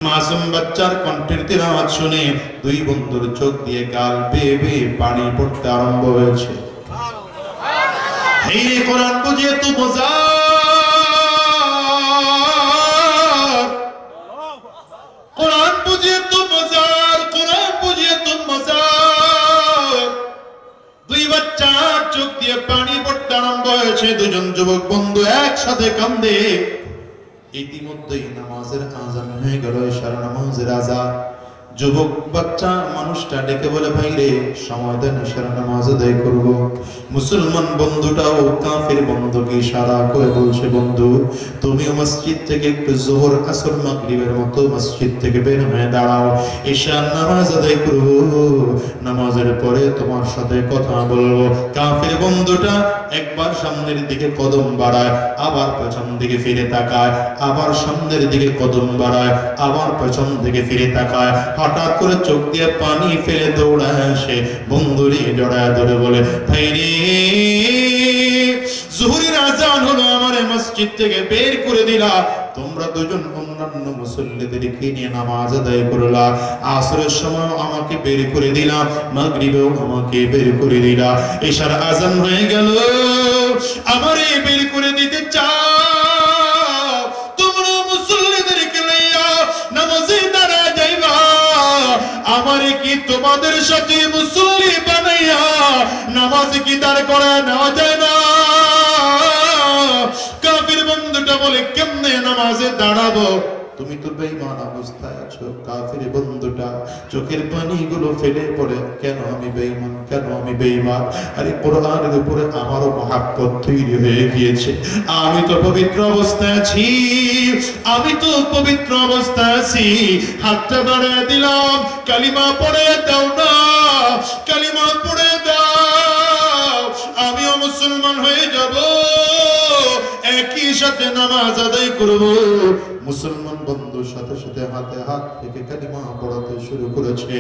মাসুম বাচ্চার কণ্ঠের তিলাওয়াত শুনে দুই বন্ধুর চোখ দিয়ে গাল বেয়ে বেয়ে পানি পড়তে আরম্ভ হয়েছে। এই কোরআন বুঝিয়ে তো মজা, কোরআন বুঝিয়ে তো মজার, কোরআন বুঝিয়ে তো মজার। দুই বাচ্চার চোখ দিয়ে পানি পড়তে আরম্ভ হয়েছে। দুজন যুবক বন্ধু একসাথে কান্দে। ইতিমধ্যেই নামাজের আজান হয়ে গেল, ইশারা নামাজের আজান। যুবক বাচ্চা মানুষটা ডেকে বলে, ভাই রে সময় দেন, ইশারা নামাজ আদায় করব। মুসলমান বন্ধুটাও কাফের বন্ধুকে ইশারা করে বলছে, বন্ধু তুমিও মসজিদ থেকে একটু যোহর আসর মাগরিবের মতো মসজিদ থেকে বের হয়ে দাঁড়াও, ইশার নামাজ আদায় করব, নামাজের পরে তোমার সাথে কথা বলবো। কাফের বন্ধুটা একবার সামনের দিকে কদম বাড়ায়, আবার পেছন দিকে ফিরে তাকায়, আবার সামনের দিকে কদম বাড়ায়, আবার পেছন দিকে ফিরে তাকায়। হঠাৎ করে চোখ দিয়ে পানি ফেলে দৌড়ায় আসে, বন্ধুরে জড়ায় ধরে বলে, ভাই রে জোহরের আজান হলো, আমারে মসজিদ থেকে বের করে দিলা, তোমরা দুজন অন্যান্য মুসল্লিদেরকে নিয়ে নামাজ আদায় করলা, আসরের সময় আমাকে বের করে দিলা, মাগরিবেও আমাকে বের করে দিলা, ইশার আজান হয়ে গেল, আমারে বের করে দিতে চাও, তোমরা মুসল্লিদেরকে লইয়া নামাজে দাঁড়ায় যাইবা, আমারে কি তোমাদের সাথে মুসল্লি বানাইয়া নামাজ কি দাঁড় করায় নেওয়া যায় না? কাফির বন্ধুটা বলে, কেমনে নামাজে দাঁড়াবো? তুমি তো বেঈমান অবস্থায় আছো। কাফির বন্ধুটা চোখের পানিগুলো ফেলে পড়ে, কেন আমি বেঈমান, কেন আমি বেঈমান? আরে কোরআনের উপরে আমারও মহাব্বত তৈরি হয়ে গিয়েছে, আমি তো পবিত্র অবস্থায় আছি, আমি তো পবিত্র অবস্থায় আছি, হাতটা বাড়িয়ে দিলাম, কালিমা পড়ে দাও না, কালিমা পড়ে দাও, আমিও মুসলমান হয়ে যাব, একই সাথে নামাজ আদায় করব। মুসলমান বন্ধুর সাথে সাথে হাতে হাত থেকে কালিমা পড়াতে শুরু করেছে,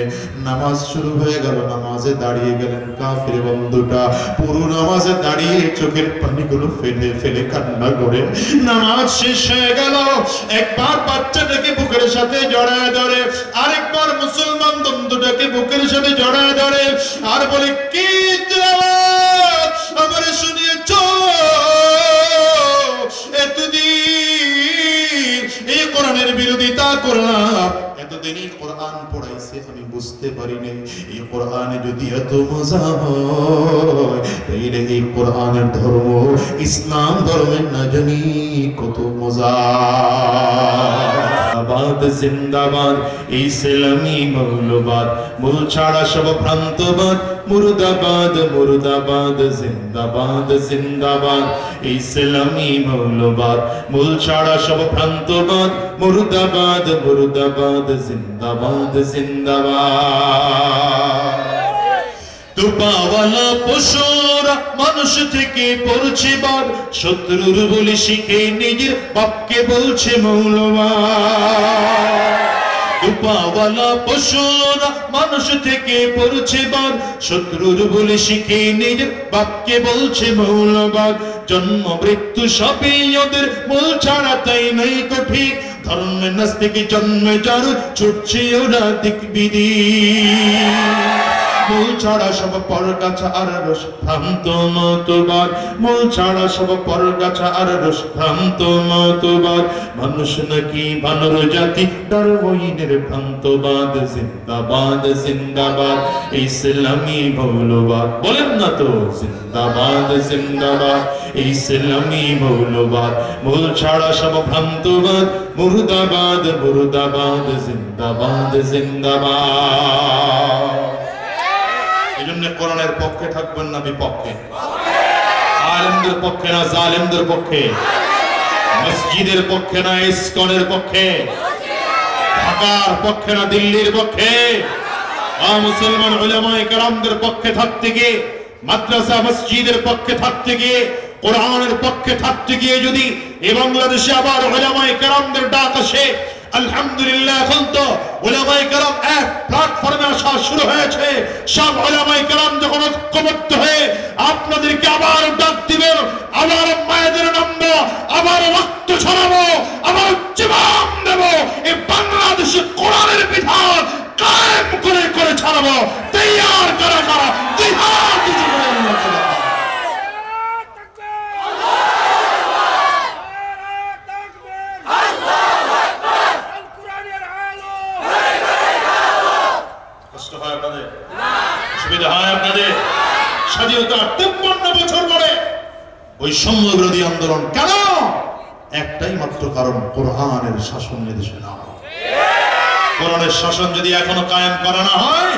নামাজ শুরু হয়ে গেল, নামাজে দাঁড়িয়ে গেলেন কাফির বন্ধুটা। পুরো নামাজে দাঁড়িয়ে চোখের পানিগুলো ফেলে ফেলে কান্না করে নামাজ শেষ হয়ে গেল। একবার বাচ্চাটাকে বুকের সাথে জড়ায় ধরে, আরেকবার মুসলমান বন্ধুটাকে বুকের সাথে জড়ায় ধরে, আর বলে, কি তেলাওয়াত আমারে শুনিয়েছ এতদিন, এই কোরআনের বিরোধিতা করলাম, এতদিনই কোরআন পড়াইছে, আমি বুঝতে পারিনি এই কোরআনে যদি এত মজা হয়, তাইলে এই কোরআনের ধর্ম ইসলাম ধর্মের না জানি কত মজা। জিন্দাবাদ জিন্দাবাদ ইসলামী মৌলবাদ, মূল ছাড়া সব ভ্রান্তবাদ, মুর্দাবাদ মুর্দাবাদ জিন্দাবাদ জিন্দাবাদ ইসলামী মৌলবাদ, মূল ছাড়া সব ভ্রান্তবাদ, মুর্দাবাদ মুর্দাবাদ জিন্দাবাদ জিন্দাবাদ। দুপাওয়ালা পশুরা মানুষ থেকে পড়ছে বাদ, শত্রুর বলে শিখে নিজের বাপকে বলছে মৌলবাদ। দুপাওয়ালা পশুরা মানুষ থেকে পড়ছে বাদ, শত্রুর বলে শিখে নিজের বাপকে বলছে মৌলবাদ। জন্ম মৃত্যু সবই ওদের, মূল ছাড়া তাই নাই কঠিন, ধর্মে নাস্তিক জন্মে যার ছুটছে ওরা দিক বিধি, মূল ছাড়া সব পরগাছা আর রস ভ্রান্ত মতবাদ, মূল ছাড়া সব পরগাছা আর রস ভ্রান্ত মতবাদ। মানুষ নাকি বানর জাতি, ডারউইনের ভ্রান্তবাদ। জিন্দাবাদ জিন্দাবাদ ইসলামী মৌলবাদ, বলেন না তো জিন্দাবাদ জিন্দাবাদ ইসলামী মৌলবাদ। মূল ছাড়া সব ভ্রান্তবাদ, মুর্দাবাদ মুর্দাবাদ জিন্দাবাদ জিন্দাবাদ। এজন্য কোরআনের পক্ষে থাকবেন না বিপক্ষে, আলেমদের পক্ষে না জালেমদের পক্ষে, মসজিদের পক্ষে না ইসকনের পক্ষে, ঢাকার পক্ষে না দিল্লির পক্ষে। মুসলমান উলামায়ে কেরামদের পক্ষে থাকতে গিয়ে, মাদ্রাসা মসজিদের পক্ষে থাকতে গিয়ে, কোরআনের পক্ষে থাকতে গিয়ে যদি এই বাংলাদেশে আবার উলামায়ে কেরামদের ডাক আসে, আলহামদুলিল্লাহ এখন তো উলামায়ে কেরাম এক প্ল্যাটফর্মে আসা শুরু হয়েছে। সব উলামায়ে কেরাম যখন ঐক্যবদ্ধ হয়ে আপনাদেরকে আবার ডাক দিবেন, আবার মায়েদের নামবো, আবার রক্ত ছড়াবো, আবার জীবন দেব, এই বাংলাদেশে 53 বছর পরে বৈষম্য বিরোধী আন্দোলন কেন? একটাই মাত্র কারণ, কোরআনের শাসন নির্দেশে না। কোরআনের শাসন যদি এখনো কায়েম করা না হয়,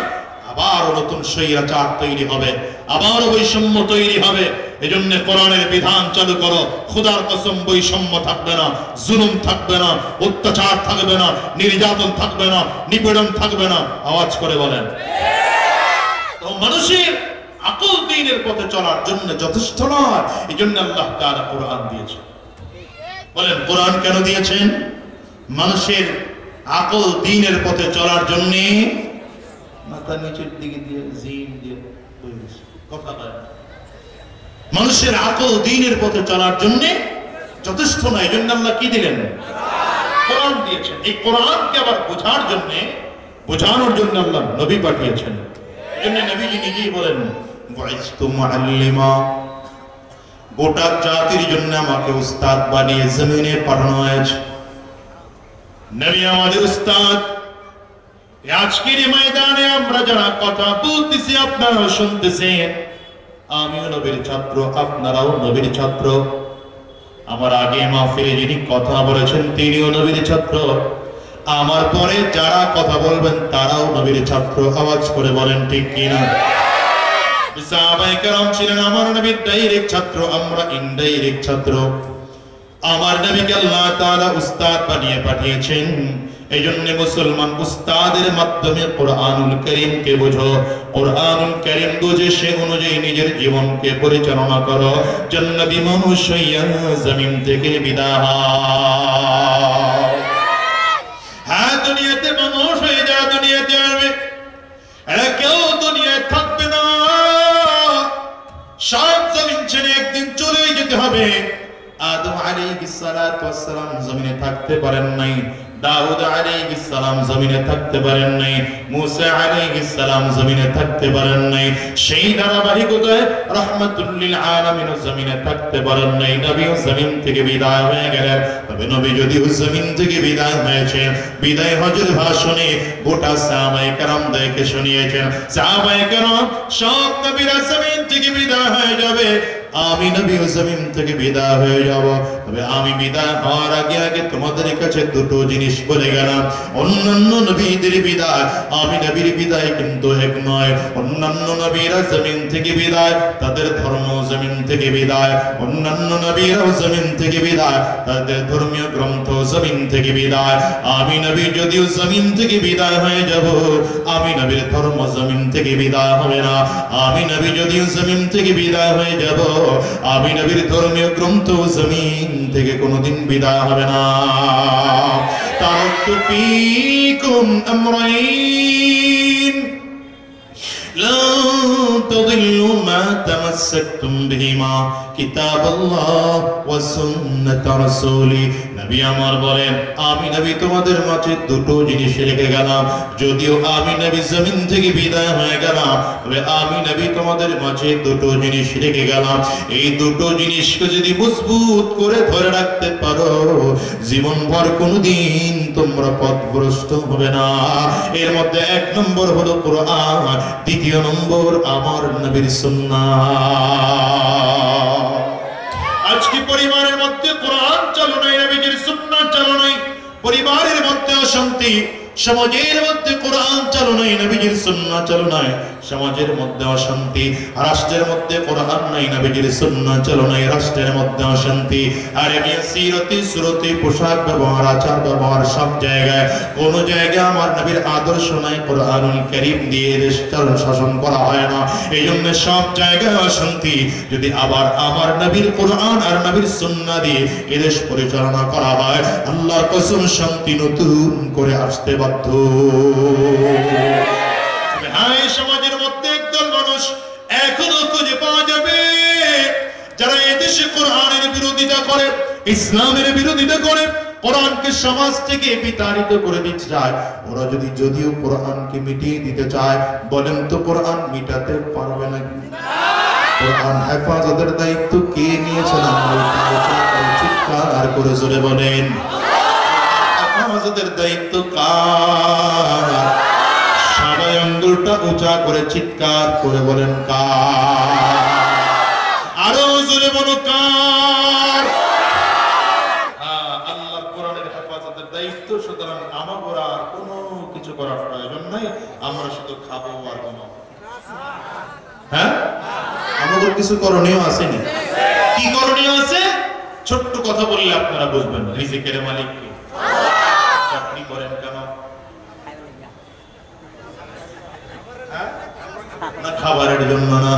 আবার নতুন স্বৈরাচার তৈরি হবে, আবার বৈষম্য তৈরি হবে। এজন্য কোরআনের বিধান চালু করো। খোদার কসম, বৈষম্য থাকবে না, জুলুম থাকবে না, অত্যাচার থাকবে না, নির্যাতন থাকবে না, নিপীড়ন থাকবে না। আওয়াজ করে বলেন। তো মানুষের আকল দ্বীনের পথে চলার জন্য যথেষ্ট নয়, এজন্য আল্লাহ তাআলা কোরআন দিয়েছেন। বলেন কোরআন কেন দিয়েছেন? মানুষের আকল দ্বীনের পথে চলার জন্য। মাথা নিচের দিকে দিয়ে জিম দিয়ে কথা বলেন। মানুষের আকল দ্বীনের পথে চলার জন্য যথেষ্ট নয়, এজন্য আল্লাহ কি দিলেন? কোরআন দিয়েছেন। এই কোরআনকে আবার বোঝার জন্য, বোঝানোর জন্য আল্লাহ নবী পাঠিয়েছেন। এজন্য নবীজি নিজেই বলেন, বুইসতু মুআল্লিমা, গোটা জাতির জন্য আমাকে উস্তাদ বানিয়ে জমিনে পাঠানো হয়েছে। নবী আমাদের উস্তাদ। আজকের ময়দানে আমরা যারা কথা বলতেছি, আপনারা শুনতেছেন, আমিও নবীর ছাত্র, আপনারাও নবীর ছাত্র। আমার আগে মাহফিলে যিনি কথা বলেছেন তিনিও নবীর ছাত্র। আমার পরে যারা কথা বলবেন তারাও নবীর ছাত্র। আওয়াজ করে বলেন ঠিক কিনা? সাহাবায়ে কেরাম ছিলেন আমার নবীর ডাইরেক্ট ছাত্র, আমরা ইনডাইরেক্ট ছাত্র। আমার নবীকে আল্লাহ তাআলা উস্তাদ বানিয়ে পাঠিয়েছেন। এইজন্য মুসলমান উস্তাদের মাধ্যমে কোরআনুল কারীমকে বোঝো, কোরআনুল কারীম বুঝে সে অনুযায়ী নিজের জীবনকে পরিচালনা করো। জান্নাতি মানুষ হইয়া জমিন থেকে বিদায় হও। হ্যাঁ, দুনিয়াতে মানুষ হয়ে যারা দুনিয়াতে আসবে, এরা কেউ দুনিয়ায় থাকবে না। সব জমিন ছেড়ে একদিন চলে যেতে হবে। আদম আলাইহিস সালাতু ওয়াস সালাম জমিনে থাকতে পারেন নাই, দাউদ আলাইহিস সালাম জমিনে থাকতে পারেন নাই, মুসা আলাইহিস সালাম জমিনে থাকতে পারেন নাই। সেই ধারাবাহিকতায় রাহমাতুল লিল আলামিন জমিনে থাকতে পারেন নাই। নবীও জমিন থেকে বিদায় হয়ে গেলেন। তবে নবী যদিও জমিন থেকে বিদায় হয়েছেন, বিদায় হজের ভাষণে গোটা সাহাবায়ে কেরামদেরকে শুনিয়েছেন। সাহাবায়ে কেরাম সব নবীরা জমিন থেকে বিদায় হয়ে যাবে, আমি নবীও জমিন থেকে বিদায় হয়ে যাব। তবে আমি বিদায় হওয়ার আগে আগে তোমাদের কাছে দুটো জিনিস বলে গেলাম। অন্যান্য নবীদের বিদায়, আমি নবীর বিদায় কিন্তু এক নয়। অন্যান্য নবীরা জমিন থেকে বিদায়, তাদের ধর্ম জমিন থেকে বিদায়। অন্যান্য নবীরাও জমিন থেকে বিদায়, তাদের ধর্মীয় গ্রন্থ জমিন থেকে বিদায়। আমি নবী যদিও জমিন থেকে বিদায় হয়ে যাব, আমি নবীর ধর্ম জমিন থেকে বিদায় হবে না। আমি নবী যদিও জমিন থেকে বিদায় হয়ে যাব, আমি নবীর ধর্মীয় গ্রন্থ জমিন থেকে কোনদিন বিদায় হবে না। তারাকতু ফীকুম আমরাইন লা তাদিল্লু মা তামাসসাকতুম বিহিমা কিতাবাল্লাহ ওয়া সুন্নাত রাসূলি। নবী আমার বলেন, আমি নবী তোমাদের মাঝে দুটো জিনিস রেখে গেলাম। যদিও আমি নবী জমিন থেকে বিদায় হয়ে গেলাম, তবে আমি নবী তোমাদের মাঝে দুটো জিনিস রেখে গেলাম। এই দুটো জিনিসকে যদি মজবুত করে ধরে রাখতে পারো, জীবনভর কোনোদিন তোমরা পথভ্রষ্ট হবে না। এর মধ্যে এক নম্বর হলো কোরআন, দ্বিতীয় নম্বর আমার নবীর সুন্নাহ। আজকে পরিবারের মধ্যে কোরআন চালু নাই, নবীজির সুন্নাহ চালু নাই, পরিবারের মধ্যে অশান্তি, সমাজের মধ্যে কোরআন চালু নাই, নবীজির সুন্নাহ চালু নাই, সমাজের মধ্যে অশান্তি। রাষ্ট্রের মধ্যে কোরআন নাই, নবীজির সুন্নাহ চালু নাই, রাষ্ট্রের মধ্যে অশান্তি। আর এমনি সিরতি সুরতি, পোশাক ব্যবহার, আচার ব্যবহার, সব জায়গায় কোন জায়গায় আমার নবীর আদর্শ নাই, কোরআনুল কারীম দিয়ে দেশ চালন শাসন করা হয় না। এই জন্য সব জায়গায় অশান্তি। যদি আবার আমার নবীর কোরআন আর নবীর সুন্নাহ দিয়ে এদেশ পরিচালনা করা হয়, আল্লাহর কসম শান্তি নতুন করে আসতে বাধ্য। হ্যাঁ, সমাজের মধ্যে একদল মানুষ এখনো খুঁজে পাওয়া যাবে যারা এদেশে কোরআনের বিরোধিতা করে, ইসলামের বিরোধিতা করে, কোরআনকে সমাজ থেকে বিতাড়িত করে দিতে চায়। ওরা যদিও কোরআনকে মিটিয়ে দিতে চায়, বলেন তো কোরআন মিটাতে পারবে নাকি? কোরআন হেফাজতের দায়িত্ব কে নিয়েছেন? চিৎকার করে জোরে বলেন, হেফাজতের দায়িত্ব কার? সবাই আঙ্গুলটা উঁচা করে চিৎকার করে বলেন কার? আরো জোরে বলো কার? আল্লাহর কোরআনের হেফাজতের দায়িত্ব। সুতরাং আমাদের আর কোনো কিছু করার প্রয়োজন নাই, আমরা শুধু খাবো আর ঘুমাবো। হ্যাঁ, আমাদের কিছু করণীয় আসেনি। কি করণীয় আছে? ছোট্ট কথা বললে আপনারা বুঝবেন। রিজিকের মালিক কে? চাকরি করেন কেন? না খাবারের জন্য না,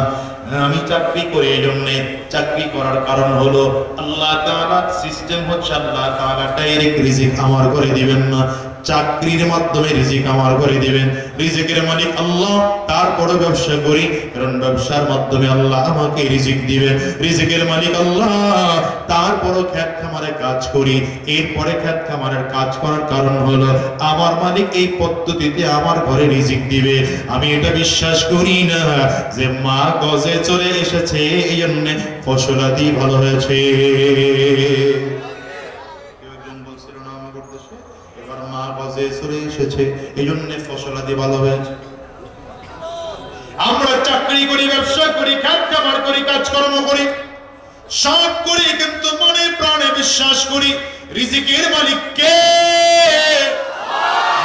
আমি চাকরি করি এই জন্যে। চাকরি করার কারণ হলো আল্লাহ তাআলার সিস্টেম হচ্ছে আল্লাহ তাআলা ডাইরেক্ট রিজিক আমার করে দিবেন না, চাকরির মাধ্যমে রিজিক আমার করে দিবেন। রিজিকের মালিক আল্লাহ, তারপরে ব্যবসা করি কারণ ব্যবসার মাধ্যমে আল্লাহ আমাকে রিজিক দিবেন। রিজিকের মালিক আল্লাহ, তারপরও খেত খামারে কাজ করি, এরপরে খেত খামারের কাজ করার কারণ হলো আমার মালিক এই পদ্ধতিতে আমার ঘরে রিজিক দিবে। আমি এটা বিশ্বাস করি না যে মা গজে চলে এসেছে এই জন্য ফসলাদি ভালো হয়েছে। মা গজে চলে এসেছে এই জন্য ফসলাদি ভালো হয়েছে। আমরা চাকরি করি, ব্যবসা করি, খাত খাবার করি, কাজকর্ম করি, সব করি, কিন্তু মনে প্রাণে বিশ্বাস করি রিজিকের মালিক কে।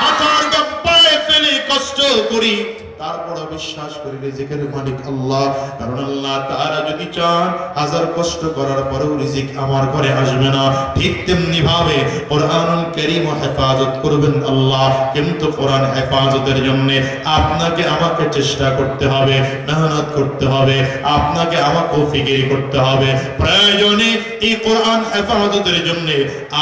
মাথার ঘাম পায়ে ফেলে কষ্ট করি, তারপর বিশ্বাস করি রিজিকের মালিক আল্লাহ। কারণ আল্লাহ তাআলা যদি চান হাজার কষ্ট করার পরেও রিজিক আমার ঘরে আসবে না। ঠিক তেমনি ভাবে কোরআনুল কারীম হেফাজত করবেন আল্লাহ, কিন্তু কোরআন হেফাজতের জন্য আপনাকে আমাকে চেষ্টা করতে হবে, মেহনত করতে হবে, আপনাকে আমাকে ফিকির করতে হবে। প্রয়োজনে এই কোরআন হেফাজতের জন্য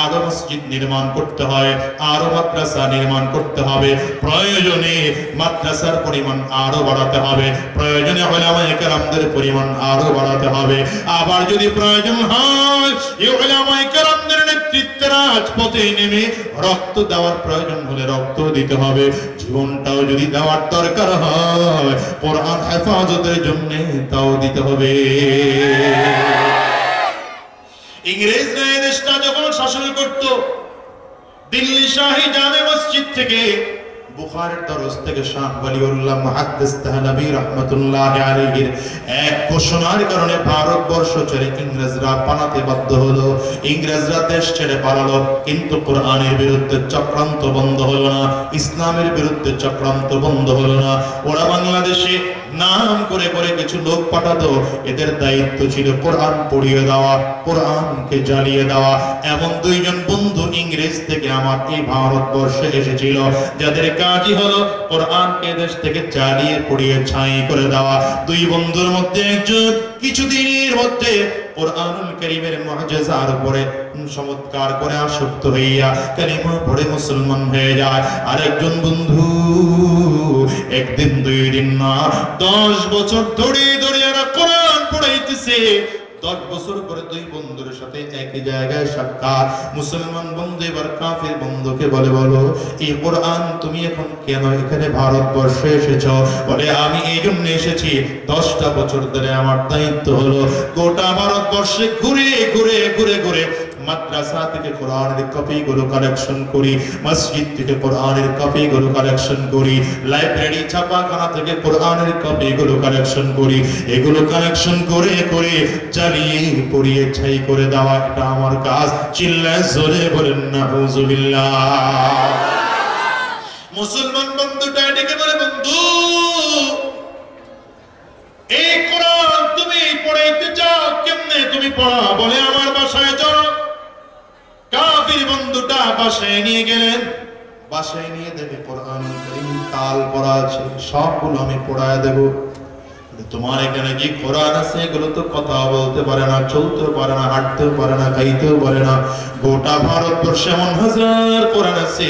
আরো মসজিদ নির্মাণ করতে হয়, আরো মাদ্রাসা নির্মাণ করতে হবে, প্রয়োজনে মাদ্রাসার পরিমাণ আরো বাড়াতে হবে, প্রয়োজনে উলামায়ে কেরামদের পরিমাণ আরো বাড়াতে হবে। আবার যদি প্রয়োজন হয় এই উলামায়ে কেরামদের নেতৃত্বে রাজপথে নেমে রক্ত দেওয়ার প্রয়োজন হলে রক্ত দিতে হবে। জীবনটাও যদি দেওয়ার দরকার হয় কোরআন হেফাজতের জন্য তাও দিতে হবে। ইংরেজরা এই দেশটা যখন শাসন করত, দিল্লি শাহী জামে মসজিদ থেকে, বুখারীর দরস থেকে শাহ ওয়ালিউল্লাহ মুহাদ্দিস তাহলাবী রাহমাতুল্লাহি আলাইহির এক ঘোষণার কারণে ভারতবর্ষ ছেড়ে ইংরেজরা পালাতে বাধ্য হলো। ইংরেজরা দেশ ছেড়ে পালালো, কিন্তু কোরআনের বিরুদ্ধে চক্রান্ত বন্ধ হলো না, ইসলামের বিরুদ্ধে চক্রান্ত বন্ধ হলো না। ওরা বাংলাদেশে নাম করে করে কিছু লোক পাঠাতো, এদের দায়িত্ব ছিল কোরআন পড়িয়ে দেওয়া, কোরআনকে জ্বালিয়ে দেওয়া। এমন দুইজন বন্ধু ইংরেজ থেকে আমার এই ভারতবর্ষে এসেছিল, যাদের কাজই হলো কোরআনকে দেশ থেকে জ্বালিয়ে পড়িয়ে ছাই করে দেওয়া। দুই বন্ধুর মধ্যে একজন কিছুদিনের মধ্যে কোরআনুল কারীমের মুআজিজার উপরে চমৎকার করে আসক্ত হইয়া কালিমা পড়ে মুসলমান হয়ে যায়। আরেকজন বন্ধু একদিন দুই দিন না 10 বছর ধরে ধরে এরা কোরআন পড়াইতেছে। 10 বছর পরে দুই বন্ধুর সাথে একই জায়গায় সাক্ষাৎ। মুসলমান বন্ধু এবার কাফির বন্ধুকে বলে, বলো এই কোরআন তুমি এখন কেন এখানে ভারতবর্ষে এসেছো? বলে আমি এই জন্য এসেছি, 10টা বছর ধরে আমার দায়িত্ব হলো গোটা ভারতবর্ষে ঘুরে ঘুরে ঘুরে ঘুরে মাদ্রাসা থেকে কোরআনের কপিগুলো কালেকশন করি, মসজিদ থেকে কোরআনের কপিগুলো কালেকশন করি, লাইব্রেরি ছাপাখানা থেকে কোরআনের কপিগুলো কালেকশন করি। এগুলো কালেকশন করে করে জ্বালিয়ে পড়িয়ে ছাই করে দেওয়া এটা আমার কাজ। চিল্লায় জোরে বলেন নাউজুবিল্লাহ। মুসলমান বন্ধুটা ডেকে বলে, বন্ধু এই কোরআন তুমি পড়াইতে চাও, কেমনে তুমি পড়া? বলে আমার বাসায় যাও। কাফির বন্ধুটা বাসায় নিয়ে গেলেন, বাসায় নিয়ে দেবে কোরআন কারীম তাল পড়া আছে, সবগুলো আমি পড়ায় দেব। তোমার এখানে যে কোরআন আছে এগুলো তো কথা বলতে পারে না, চলতেও পারে না, হাঁটতেও পারে না, খাইতেও পারে না। গোটা ভারতবর্ষে এমন হাজার কোরআন আছে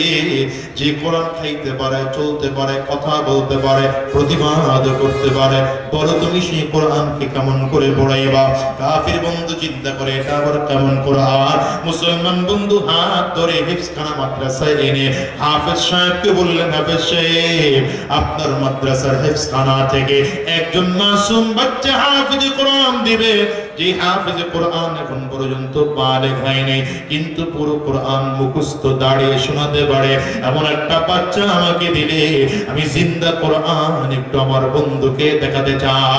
যে কোরআন খাইতে পারে, চলতে পারে, কথা বলতে পারে, প্রতিবাদ করতে পারে। বলো তুমি সেই কোরআনকে কেমন করে পড়াইবা? কাফির বন্ধু চিন্তা করে এটা আবার কেমন কোরআন? মুসলমান বন্ধু হাত ধরে হিফজখানা মাদ্রাসায় এনে হাফেজ সাহেবকে বললেন, হাফেজ সাহেব আপনার মাদ্রাসার হিফজখানা থেকে একজন মাসুম বাচ্চা হাফেজ কোরআন দিবে, যে হাফেজ কোরআন এখন পর্যন্ত বালেগ হয়নি, কিন্তু পুরো কোরআন মুখস্থ দাঁড়িয়ে শোনাতে পারে, এমন একটা বাচ্চা আমাকে দিলে আমি জিন্দা কোরআন একটু আমার বন্ধুকে দেখাতে চাই।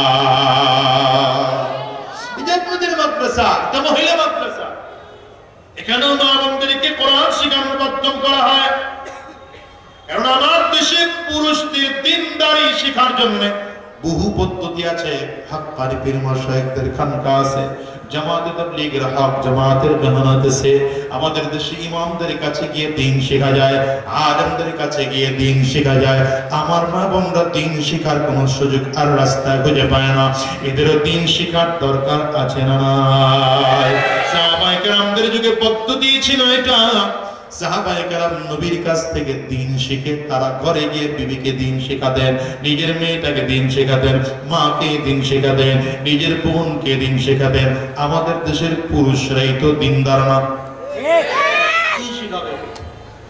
আপনাদের মাদ্রাসা, এটা মহিলা মাদ্রাসা। এখানেও মা বোনদেরকে কোরআন শেখানোর মাধ্যম করা হয়। কারণ আমার দেশে পুরুষদের দিনদারি শেখার জন্য বহু পদ্ধতি আছে। হাক্কানি পীর মাশায়েখদের খানকা আছে, জামাতে তাবলীগের হক জামাতের মেহনত আছে। আমাদের দেশে ইমামদের কাছে গিয়ে দ্বীন শেখা যায়, আলেমদের কাছে গিয়ে দ্বীন শেখা যায়। আমার মা বোনরা দ্বীন শেখার কোনো সুযোগ আর রাস্তা খুঁজে পায় না, এদেরও দ্বীন শেখার দরকার আছে না নাই? সাহাবায়ে কেরামদের যুগে পদ্ধতি ছিল এটা। সাহাবায়ে কেরাম নবীর কাছ থেকে দ্বীন শিখে তারা ঘরে গিয়ে বিবিকে দ্বীন শেখাতেন, নিজের মেয়েটাকে দ্বীন শেখাতেন, মাকে দ্বীন শেখাতেন, নিজের বোনকে দ্বীন শেখাতেন। আমাদের দেশের পুরুষরাই তো দ্বীনদার না। কি শিখাবে?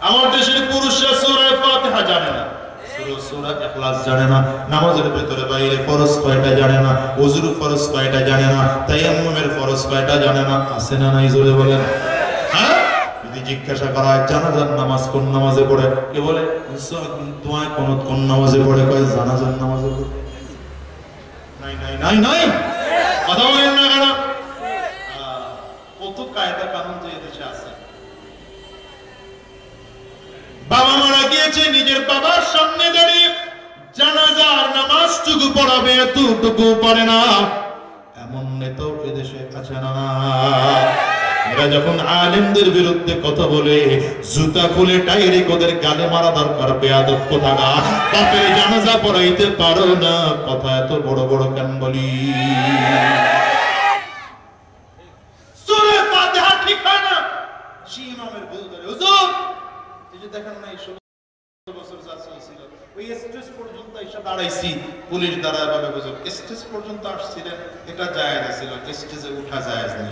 আমার দেশের পুরুষরা সূরা ফাতিহা জানে না, সূরা ইখলাস জানে না, নামাজের ভিতরে বাইরে ফরজ কয়টা জানে না, ওযুর ফরজ কয়টা জানে না, তায়াম্মুমের ফরজ কয়টা জানে না। আছে না নাই জোরে বলেন? হ্যাঁ, যদি জিজ্ঞাসা করা হয় জানাজার নামাজ কোন নামাজে পড়ে, কে বলে দোয়া কোন নামাজে পড়ে, কয় জানাজার নামাজে পড়ে। নাই নাই নাই নাই, কথা বলেন না কেন? কত কায়দা কানুন যে দেশে আছে। বাবা মারা গিয়েছে, নিজের বাবার সামনে দাঁড়িয়ে জানাজার নামাজটুকু পড়াবে, এতটুকু পারে না, এমন নেতা এদেশে আছে না? এরা যখন আলেমদের বিরুদ্ধে কথা বলে জুতা খুলে ডাইরেক্ট ওদের গালে মারা দরকার। বেয়াদব কোথাকার, বাপের জানাজা পড়াইতে পারো না, কথা এত বড় বড় কেন বলি? সূরা ফাতিহা ঠিক হয় না, সেই ইমামের ভুল ধরে। হুজুর এই যে দেখেন না, 16 বছর যাচ্ছে ছিল, ওই স্টেজ পর্যন্ত এসে দাঁড়াইছি, পুলিশ দাঁড়ায় বলে হুজুর স্টেজ পর্যন্ত আসছিলেন, এটা জায়েজ ছিল, স্টেজে উঠা জায়েজ নেই।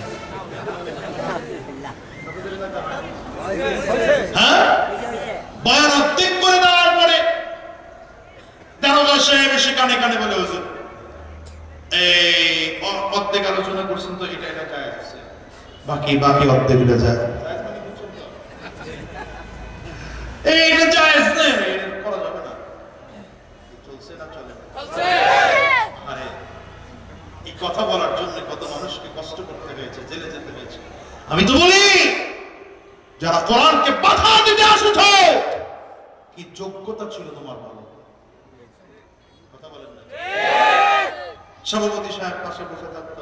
হ্যাঁ, বয়ান অর্ধেক করে দেওয়ার পরে দারোগা সাহেব এসে কানে কানে বলে হুজুর এই অর্ধেক আলোচনা করছেন তো, এটা এটা জায়েজ আছে, বাকি বাকি অর্ধেকটা যায় এইটা জায়েজ নেই, করা যাবে না। চলছে না চলে? আরে এই কথা বলার জন্য কত মানুষকে কষ্ট করতে হয়েছে, জেলে যেতে হয়েছে। আমি তো বলি যারা কোরআনকে বাধা দিতে আসছো, কি যোগ্যতা ছিল তোমার? ভালো কথা বলেন না? সভাপতি সাহেব পাশে বসে থাকতো,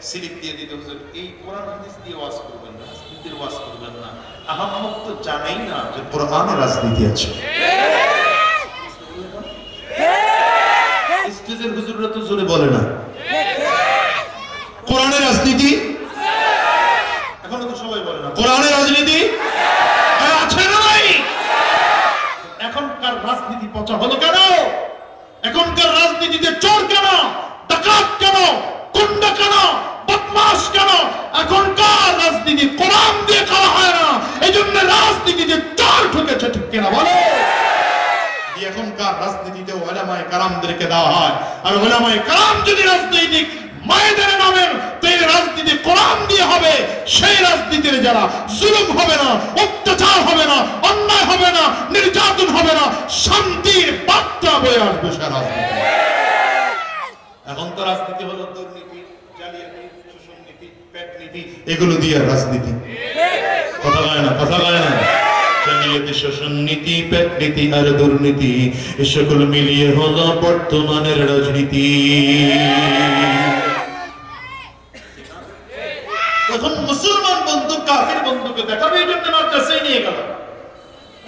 স্লিপ দিয়ে দিতে, হুজুর এই কোরআন হাদিস দিয়ে ওয়াজ করবেন না, রাজনীতির ওয়াজ করবেন না। আহম্মক তো জানেই না যে কোরআনে রাজনীতি আছে। স্টেজের হুজুররা তো জোরে বলে না কোরআনে রাজনীতি, এখনো তো সবাই বলে না কোরআনে রাজনীতি আছে না নাই? এখনকার রাজনীতি পচা হলো কেন? এখনকার রাজনীতিতে চোর কেন, ডাকাত কেন, গুন্ডা কেন, বদমাশ কেন? এখনকার রাজনীতি কোরআন দিয়ে করা হয় না, এই জন্য রাজনীতিতে চোর ঢুকেছে, ঠিক কিনা বলো? এখনকার রাজনীতিতে উলামায়ে কেরামদেরকে দেওয়া হয়, আর উলামায়ে কেরাম যদি রাজনৈতিক ময়দানে নামেন, তো এই রাজনীতি কোরআন দিয়ে হবে। সেই রাজনীতির যারা জুলুম হবে না, অত্যাচার হবে না, অন্যায় হবে না, নির্যাতন হবে না, শান্তির বার্তা বয়ে আসবে সে রাজনীতি। এখন তো রাজনীতি হলো দুর্নীতি, জালিয়াতি, শোষণ নীতি, পেট নীতি, এগুলো দিয়ে রাজনীতি। কথা বলে না, কথা বলে না? জালিয়াতি, শোষণ নীতি, পেট নীতি আর দুর্নীতি, এ সকল মিলিয়ে হলো বর্তমানের রাজনীতি। এখন মুসলমান বন্ধু কাফির বন্ধুকে দেখাবে, এই জন্য মাদ্রাসায় নিয়ে গেল।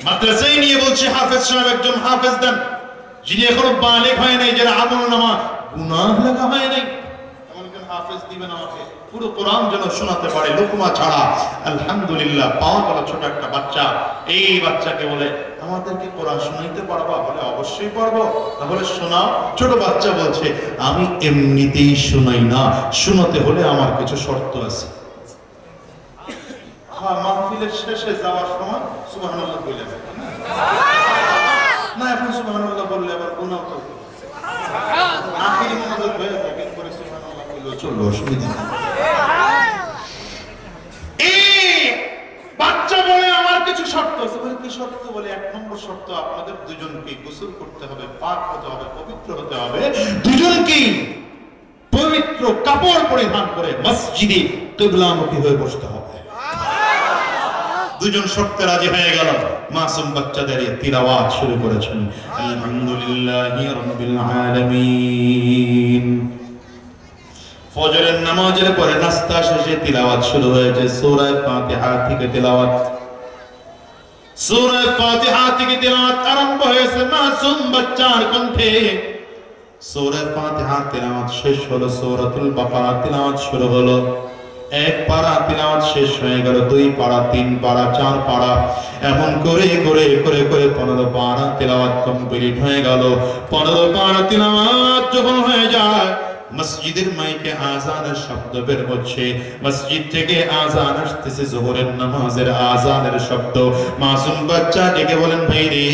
মাদ্রাসায় নিয়ে বলছে হাফেজ সাহেব একজন হাফেজ দেন, যিনি এখনো বালেগ হয় নাই, যারা আমলনামা গুনাহ লেখা হয় নাই, এমন একজন হাফেজ দিবেন আমাকে, পুরো কোরআন যেন শোনাতে পারে লোকমা ছাড়া। আলহামদুলিল্লাহ পাওয়া গেল ছোট একটা বাচ্চা। এই বাচ্চাকে বলে আমাদেরকে কোরআন শোনাইতে পারবা? বলে অবশ্যই পারবো। তাহলে শোনাও। ছোট বাচ্চা বলছে আমি এমনিতেই শোনাই না, শোনাতে হলে আমার কিছু শর্ত আছে। মাহফিলের শেষে যাওয়ার সময় সুবহানাল্লাহ বলে না, এখন সুবহানাল্লাহ বললে আবার গুনাহ তো আখিরি মোনাজাত হয়ে যায়, এরপরে সুবহানাল্লাহ বললেও চলবে, অসুবিধা নেই। এই বাচ্চা বলে আমার কিছু শর্ত আছে। বলে কি শর্ত? বলে 1 নম্বর শর্ত, আপনাদের দুজনকে গোসল করতে হবে, পাক হতে হবে, পবিত্র হতে হবে, দুজনকেই পবিত্র কাপড় পরিধান করে মসজিদে কিবলামুখী হয়ে বসতে হবে। দুজন শর্তে রাজি হয়ে গেল, মাসুম বাচ্চাদের তিলাওয়াত শুরু করেছেন, আলহামদুলিল্লাহি রাব্বিল আলামিন। ফজরের নামাজের পরে নাস্তা শেষে তিলাওয়াত শুরু হয়েছে, সূরা ফাতিহা থেকে তিলাওয়াত। সূরা ফাতিহা থেকে তিলাওয়াত আরম্ভ হয়েছে মাসুম বাচ্চার কণ্ঠে। সূরা ফাতিহা তিলাওয়াত শেষ হলো, সূরাতুল বাকারা তিলাওয়াত শুরু হলো। এক পারা তিলাওয়াত শেষ হয়ে গেল, 2 পারা, 3 পারা, 4 পারা, এমন করে করে করে করে 15 পারা তিলাওয়াত কমপ্লিট হয়ে গেল। 15 পারা তিলাওয়াত যখন হয়ে যায়, মসজিদের মাইকে আযানের শব্দ বের হচ্ছে, মসজিদ থেকে আযান আসতেছে, যোহরের নামাজের আযানের শব্দ। মাসুম বাচ্চা ডেকে বলেন, ভাই রে,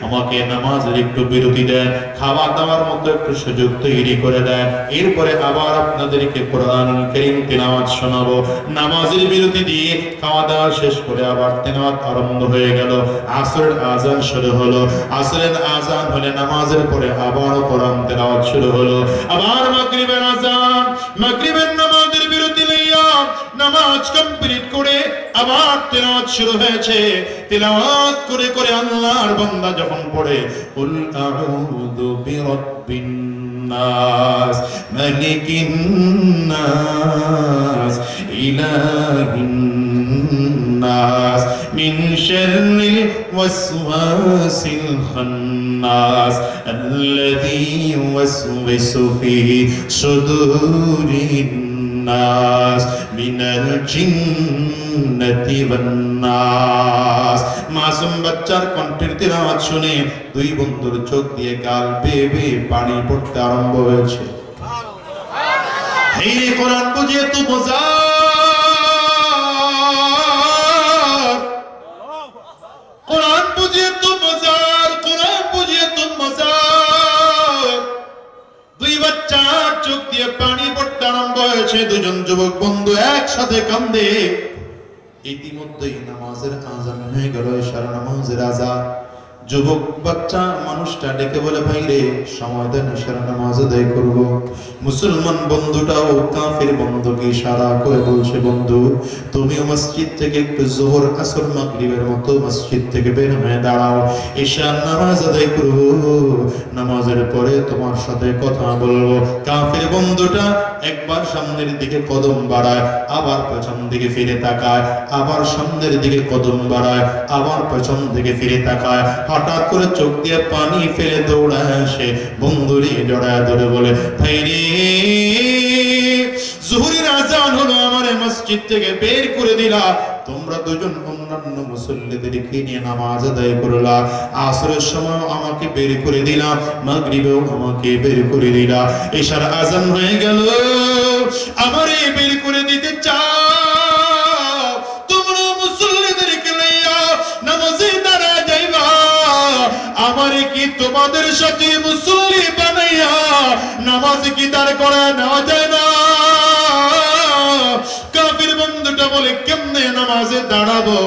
আমাকে নামাজের একটু বিরতি দেন, খাওয়া দাওয়ার মতো একটু সুযোগ তৈরি করে দেন, এরপরে আবার আপনাদেরকে কোরআনুল কারীম তিলাওয়াত শোনাবো। নামাজের বিরতি দিয়ে খাওয়া দাওয়া শেষ করে আবার তিলাওয়াত আরম্ভ হয়ে গেল। আসরের আযান শুরু হলো, আসরের আযান হলে নামাজের পরে আবার কোরআন তিলাওয়াত শুরু হলো। আবার মাগরিবের আযান, মাগরিবের নামাজের বিরতি লইয়া নামাজ কমপ্লিট করে আবার তিলাওয়াত শুরু হয়েছে। তিলাওয়াত করে করে আল্লাহর বান্দা যখন পড়ে, কুল আউযু বিরাব্বিন নাস, মালিকিন নাস, ইলাহিন নাস, মিন শাররিল ওয়াসওয়াসিল খান্নাস, আল্লাযী ইউওয়াসওয়িসু ফি সুদুরিন নাস, মিনাল জিন্নাতি ওয়ান নাস। মাসুম বাচ্চার কণ্ঠের তিলাওয়াত শুনে 2 বন্ধুর চোখ দিয়ে গাল বেয়ে বেয়ে পানি পড়তে আরম্ভ হয়েছে। এই কোরআন বুঝিয়ে তো মজা, কোরআন বুঝিয়ে তো মজার, কোরআন বুঝিয়ে তো মজার। 2 বাচ্চার চোখ দিয়ে পানি পড়তে আরম্ভ হয়েছে। 2জন যুবক বন্ধু একসাথে কান্দে। ইতিমধ্যেই নামাজের আযান হয়ে গেল, ইশার নামাজের আযান। যুবক বাচ্চা মানুষটা ডেকে বলে, ভাই রে, সময় দেন, ইশার নামাজ আদায় করব। মুসলমান বন্ধুটাও কাফির বন্ধুকে ইশারা করে বলছে, বন্ধু তুমিও মসজিদ থেকে একটু যোহর আসর মাগরিবের মতো মসজিদ থেকে বের হয়ে দাঁড়াও, ইশার নামাজ আদায় করব, নামাজের পরে তোমার সাথে কথা বলবো। কাফির বন্ধুটা একবার সামনের দিকে কদম বাড়ায়, আবার পেছন দিকে ফিরে তাকায়, আবার সামনের দিকে কদম বাড়ায়, আবার পেছন দিকে ফিরে তাকায়। হঠাৎ করে চোখ দিয়ে পানি ফেলে দৌড়ায় আসে, বন্ধুরে জড়ায় ধরে বলে, ভাই রে, যোহরের আযান হলো, আমারে মসজিদ থেকে বের করে দিলা, তোমরা 2জন অন্যান্য মুসল্লিদেরকে নিয়ে নামাজ আদায় করলা, আসরের সময় আমাকে বের করে দিলা, মাগরিবেও আমাকে বের করে দিলা, ইশার আযান হয়ে গেল, আমারে বের করে দিতে চাও, তোমরা মুসল্লিদেরকে লইয়া নামাজে দাঁড়ায় যাইবা, আমারে কি তোমাদের সাথে মুসল্লি বানাইয়া নামাজ কি দাঁড় করায় নেওয়া যায় না? কাফির বন্ধুটা বলে, কেমনে নামাজে দাঁড়াবো?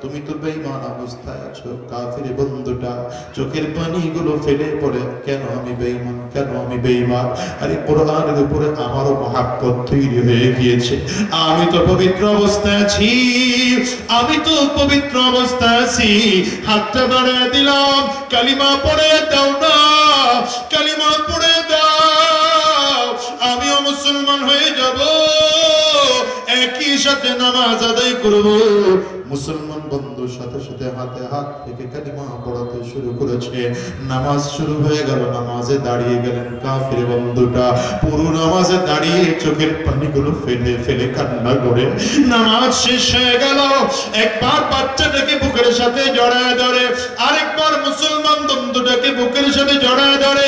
তুমি তো বেঈমান অবস্থায় আছো। কাফির বন্ধুটা চোখের পানিগুলো ফেলে পড়ে, কেন আমি বেঈমান, কেন আমি বেঈমান? আরে কোরআনের উপরে আমারও মহাব্বত তৈরি হয়ে গিয়েছে, আমি তো পবিত্র অবস্থায় আছি, আমি তো পবিত্র অবস্থায় আছি, হাতটা বাড়িয়ে দিলাম, কালিমা পড়ে দাও না, কালিমা পড়ে দাও, আমিও মুসলমান হয়ে যাব, একই সাথে নামাজ আদায় করব। মুসলমান বন্ধুর সাথে সাথে হাতে হাত থেকে কালিমা পড়াতে শুরু করেছে। নামাজ শুরু হয়ে গেল, নামাজে দাঁড়িয়ে গেলেন কাফির বন্ধুটা। পুরো নামাজে দাঁড়িয়ে চোখের পানিগুলো ফেলে ফেলে কান্না করে নামাজ শেষ হয়ে গেল। একবার বাচ্চাটাকে বুকের সাথে জড়ায় ধরে, আরেকবার মুসলমান বন্ধুটাকে বুকের সাথে জড়ায় ধরে,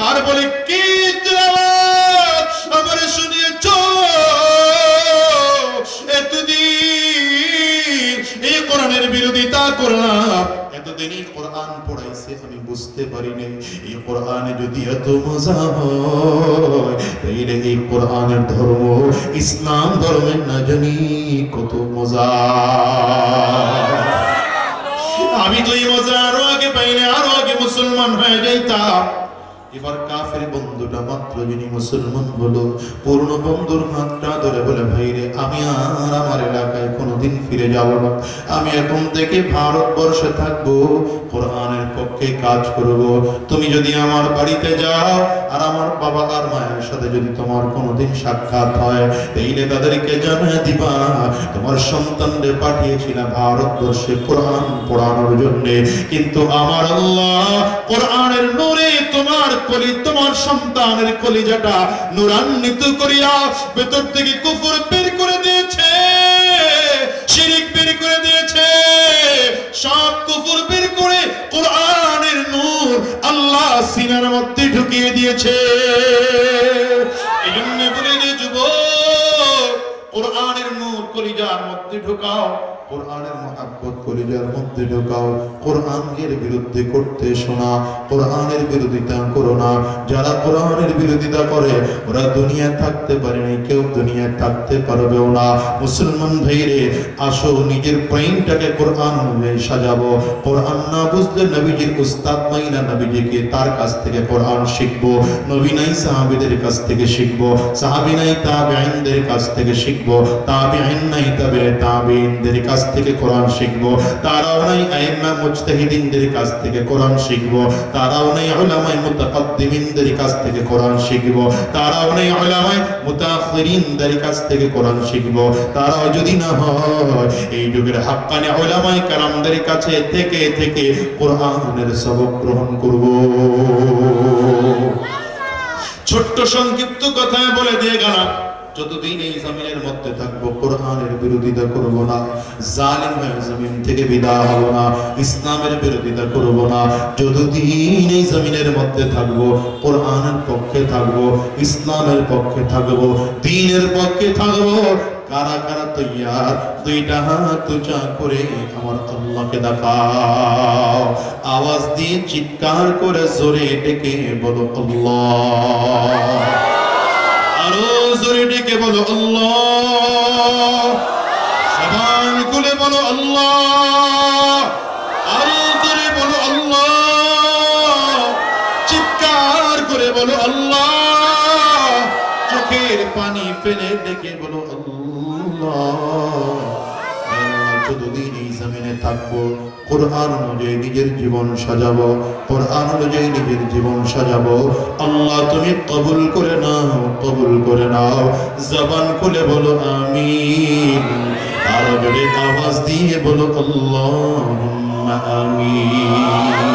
আর বলে, কি তেলাওয়াত আমারে শুনিয়েছো এতদিন, এই কোরআনের বিরোধিতা করলাম, এতদিনই কোরআন পড়াইছে, আমি বুঝতে পারিনি এই কোরআনে যদি এত মজা হয়, তাইলে এই কোরআনের ধর্ম, ইসলাম ধর্মের না জানি কত মজা। আমি তো এই মজা আরো আগে পাইলে আরো আগে মুসলমান হয়ে যাইতাম। এবার কাফের বন্ধুটা মাত্র যিনি মুসলমান হলো, পূর্ণ বন্ধুর হাতটা ধরে বলে, ভাইরে আমি আর আমার এলাকায় কোনোদিন ফিরে যাব না, আমি এখন থেকে ভারতবর্ষে থাকবো, কোরআনের পক্ষে কাজ করব। তুমি যদি আমার বাড়িতে যাও আর আমার বাবা আর মায়ের সাথে যদি তোমার কোনোদিন সাক্ষাৎ হয়, তাইলে তাদেরকে জানিয়ে দিবা তোমার সন্তানদের পাঠিয়েছিলাম ভারতবর্ষে কোরআন পড়ানোর জন্য, কিন্তু আমার আল্লাহ কোরআনের নূরে তোমার সন্তানের কলিজাটা নূরান্বিত করিয়া ভেতর থেকে কুফর বের করে দিয়েছে, শিরক বের করে দিয়েছে, সব কুফর বের করে কোরআনের নূর আল্লাহ সিনার মধ্যে ঢুকিয়ে দিয়েছে। এজন্য বলে যে যুবক, কোরআনের নূর কলিজার মধ্যে ঢুকাও, কোরআনের মহব্বত কলিজার মধ্যে ঢোকাও, কোরআনের বিরুদ্ধে করতে শোনা, কোরআনের বিরোধিতা করো না। যারা কোরআনের বিরোধিতা করে ওরা দুনিয়ায় থাকতে পারেনি, কেউ দুনিয়ায় থাকতে পারবেও না। মুসলমান ভাইরে, আসো নিজের ব্রেইনটাকে কোরআন অনুযায়ী সাজাবো। কোরআন না বুঝলে নবীজির উস্তাদ নাই না, নবীজিকে তার কাছ থেকে কোরআন শিখবো। নবী নাই সাহাবীদের কাছ থেকে শিখবো, সাহাবী নাই তাবেঈনদের কাছ থেকে শিখবো, তাবেঈন নাই তাবেঈনদের কাছ থেকে কোরআন শিখবো, তারাও নাই আইম্মা মুজতাহিদিনদের কাছ থেকে কোরআন শিখবো, তারাও নাই উলামায়ে মুতাকাদ্দিমিনদের কাছ থেকে কোরআন শিখবো, তারাও নাই উলামায়ে মুতাআখিরিনদের কাছ থেকে কোরআন শিখবো। তারাও যদি না হয়, এই যুগের হাক্কানি উলামায়ে কেরামদের কাছে থেকে থেকে কোরআনের সবক গ্রহণ করব। ছোট্ট সংক্ষিপ্ত কথায় বলে দিয়ে গেলাম, যতদিন এই জমিনের মধ্যে থাকবো কোরআনের বিরোধিতা করব না, জালিম হয়ে জমিন থেকে বিদায় হব না, ইসলামের বিরোধিতা করব না। যতদিন এই জমিনের মধ্যে থাকবো কোরআনের পক্ষে থাকবো, ইসলামের পক্ষে থাকবো, দ্বীনের পক্ষে থাকবো। কারা কারা তৈয়ার? দুইটা হাত উঁচা করে আমার আল্লাহকে দেখাও, আওয়াজ দিয়ে চিৎকার করে জোরে ডেকে বলো আল্লাহ, আরো জোরে ডেকে বলো আল্লাহ, জবান খুলে বলো আল্লাহ, আরো জোরে বলো আল্লাহ, চিৎকার করে বলো আল্লাহ, চোখের পানি ফেলে ডেকে বলো আল্লাহ। যতদিন এই জমিনে থাকবো কোরআন অনুযায়ী নিজের জীবন সাজাবো, কোরআন অনুযায়ী নিজের জীবন সাজাবো। আল্লাহ তুমি কবুল করে নাও, কবুল করে নাও। জবান খুলে বলো আমিন, আর জোরে আওয়াজ দিয়ে বলো আল্লাহুম্মা আমিন।